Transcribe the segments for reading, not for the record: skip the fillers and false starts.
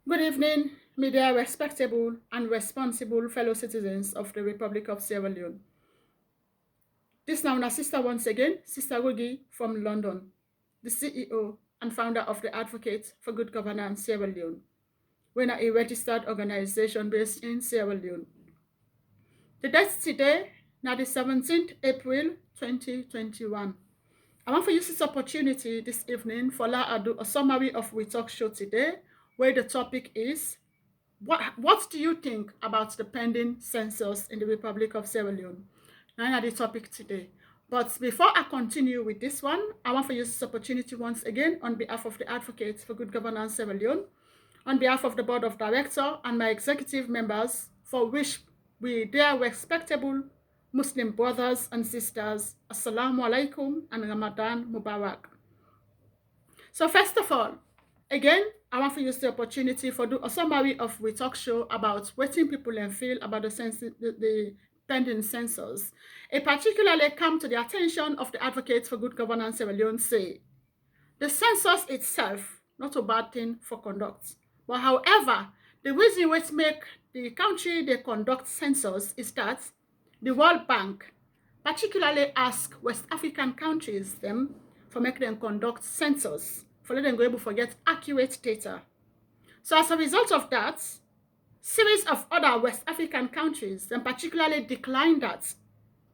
Good evening, media respectable and responsible fellow citizens of the Republic of Sierra Leone. This now my sister once again, Sister Rugi from London, the CEO and founder of the Advocate for Good Governance Sierra Leone. We're a registered organization based in Sierra Leone. The date today, now the 17th April 2021. I want to use this opportunity this evening for I do a summary of we talk show today, where the topic is what do you think about the pending census in the Republic of Sierra Leone? Now, the topic today. But before I continue with this one, I want to use this opportunity once again on behalf of the Advocates for Good Governance Sierra Leone, on behalf of the Board of Directors and my executive members, for which we, dear respectable Muslim brothers and sisters, Assalamu alaikum and Ramadan Mubarak. So first of all, again, I want to use the opportunity for do a summary of we talk show about what people feel about the pending census. It particularly come to the attention of the Advocates for Good Governance Sierra Leone say the census itself not a bad thing for conduct, but however, the reason which make the country they conduct census is that the World Bank particularly ask West African countries them for make them conduct census, for let them go able to get accurate data. So as a result of that, series of other West African countries then particularly decline that.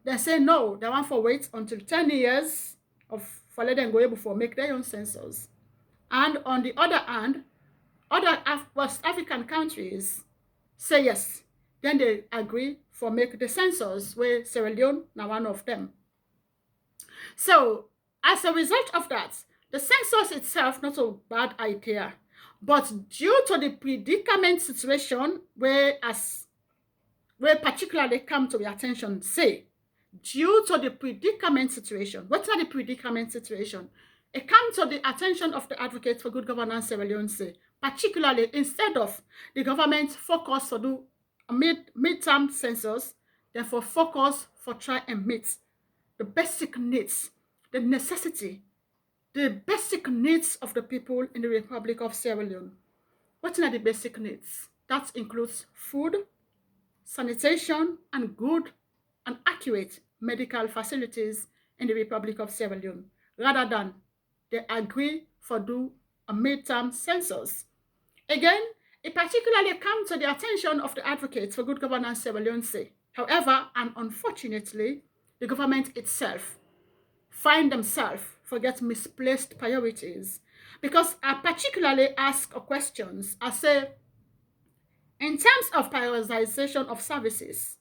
They say no, they want to wait until 10 years of for let them go able to make their own census. And on the other hand, other West African countries say yes. Then they agree for make the census where Sierra Leone now one of them. So as a result of that, the census itself not a bad idea, but due to the predicament situation where particularly come to the attention, say, due to the predicament situation, what's the predicament situation? It comes to the attention of the Advocates for Good Governance Sierra Leone, say, particularly instead of the government focus to do a mid-term census, therefore focus for try and meet the basic needs, the necessity, the basic needs of the people in the Republic of Sierra Leone. What are the basic needs? That includes food, sanitation, and good and accurate medical facilities in the Republic of Sierra Leone, rather than they agree for do a midterm census. Again, it particularly comes to the attention of the Advocates for Good Governance Sierra Leone say, however, and unfortunately, the government itself find themselves forget misplaced priorities. Because I particularly ask questions, I say, in terms of prioritization of services,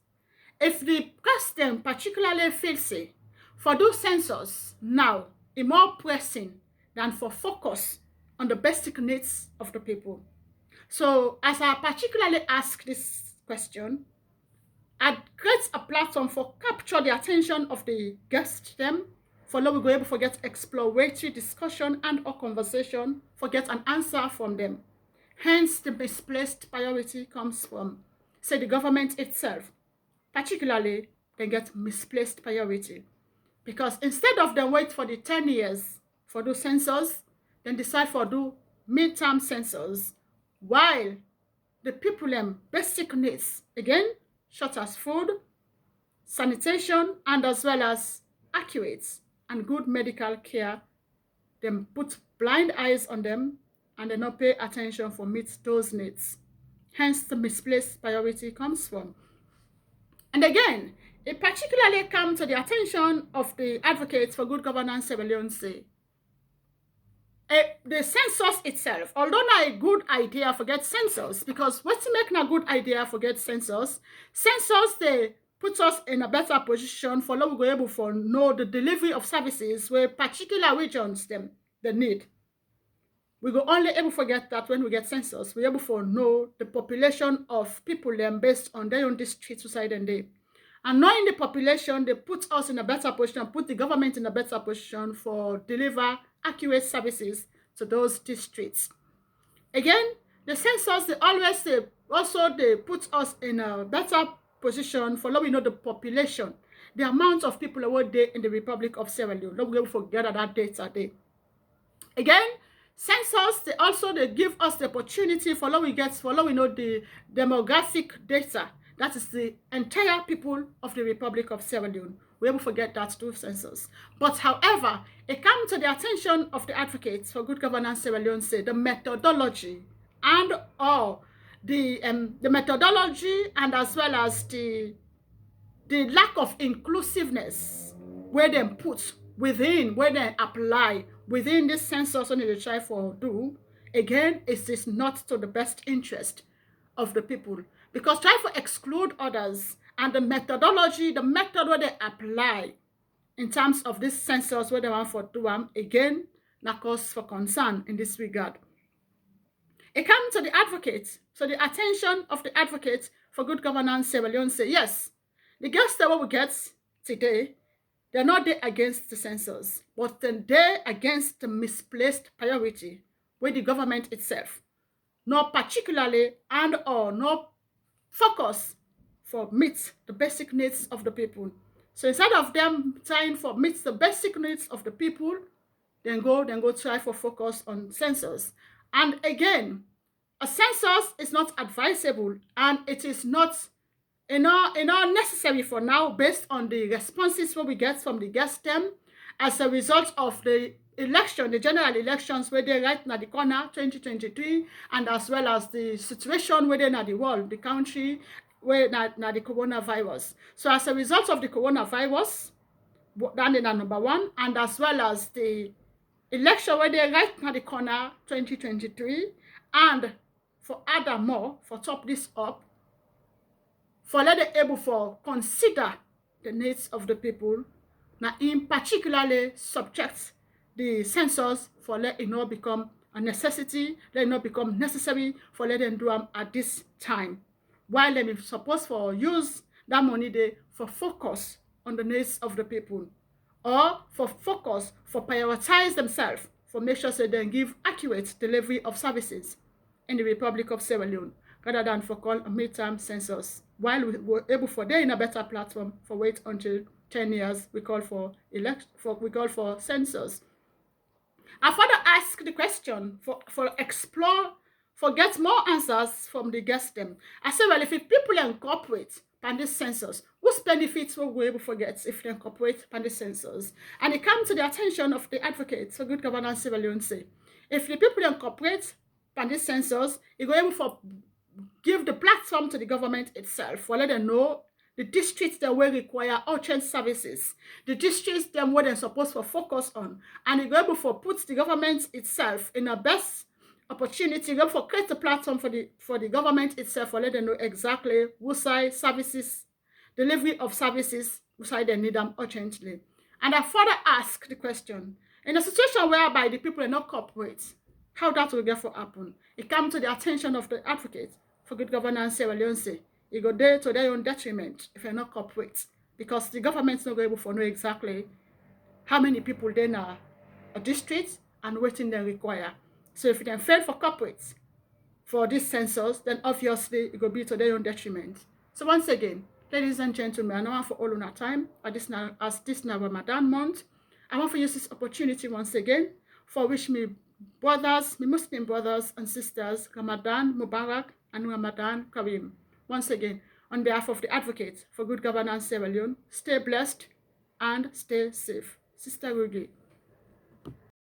if the president particularly feels it, for those census now is more pressing than for focus on the basic needs of the people. So as I particularly ask this question, I create a platform for capture the attention of the guests them, for now we go able to get exploratory discussion and or conversation, for get an answer from them. Hence the misplaced priority comes from, say, the government itself. Particularly, they get misplaced priority. Because instead of them wait for the 10 years for do census, then decide for do midterm census, while the people basic needs, again, such as food, sanitation, and as well as accurate and good medical care, them put blind eyes on them and they not pay attention for meet those needs. Hence, the misplaced priority comes from. And again, it particularly comes to the attention of the Advocates for Good Governance Sierra Leone say, the census itself, although not a good idea forget census, because what's making a good idea forget census, they put us in a better position for now we go able to know the delivery of services where particular regions them they need. We go only able to get that when we get census, we're able to know the population of people them based on their own district, society, and day. And knowing the population, they put us in a better position, put the government in a better position for deliver accurate services to those districts. Again, the census, they put us in a better position for let we know the population, the amount of people who are there in the Republic of Sierra Leone. Let we able to gather that data there. Again, Census, they give us the opportunity for we know the demographic data. That is the entire people of the Republic of Sierra Leone. We will forget that through census. But however, it comes to the attention of the advocates for good governance Sierra Leone say the methodology and or the methodology and as well as the lack of inclusiveness where they put within, where they apply within this census when they try for do, again, it is not to the best interest of the people. Because try to exclude others and the methodology, the method where they apply in terms of this census where they want for do again, na cause for concern in this regard. It comes to the advocates. So the attention of the advocates for good governance Sierra Leone say, yes, the guests that we get today, they're not there against the census, but then they're against the misplaced priority with the government itself, not particularly and or no focus for meet the basic needs of the people. So instead of them trying for meet the basic needs of the people, then go try for focus on census. And again, a census is not advisable and it is not necessary for now based on the responses what we get from the guest them as a result of the election, the general elections where they right now the corner 2023 and as well as the situation where they now the world, the country where now the coronavirus. So as a result of the coronavirus, that is number one, and as well as the election where they right now the corner 2023 and for other more for top this up for let them able for consider the needs of the people now in particularly subject the census for let it not become a necessity, let it not become necessary for let them do them at this time while they supposed for use that money there for focus on the needs of the people or for focus for prioritize themselves for make sure so they give accurate delivery of services in the Republic of Sierra Leone rather than for call a midterm census. While we were able for there in a better platform for wait until 10 years, we call for census. I further ask the question for explore, for get more answers from the guest them. I say, well, if people incorporate pan this census, whose benefits will we able to get if they incorporate pan this census? And it comes to the attention of the advocates for good governance Sierra Leone say, if the people incorporate pan this census, it will able for give the platform to the government itself for let them know the districts that will require urgent services, the districts them where they're supposed to focus on, and it will able for put the government itself in a best opportunity, go for create a platform for the government itself for let them know exactly whose side services, delivery of services, whose side they need them urgently. And I further ask the question, in a situation whereby the people are not cooperate, how that will get for happen? It comes to the attention of the advocate for good governance Sierra Leone say, it go there to their own detriment if you're not cooperate because the government's not able to know exactly how many people they in a district and what they require. So if they fail for corporate for this census, then obviously it will be to their own detriment. So once again, ladies and gentlemen, I want for all on our time as this now Ramadan month, I want to use this opportunity once again for wish me brothers, my Muslim brothers and sisters, Ramadan Mubarak and Ramadan Kareem. Once again, on behalf of the advocates for good governance Sierra Leone, stay blessed and stay safe. Sister Rugi.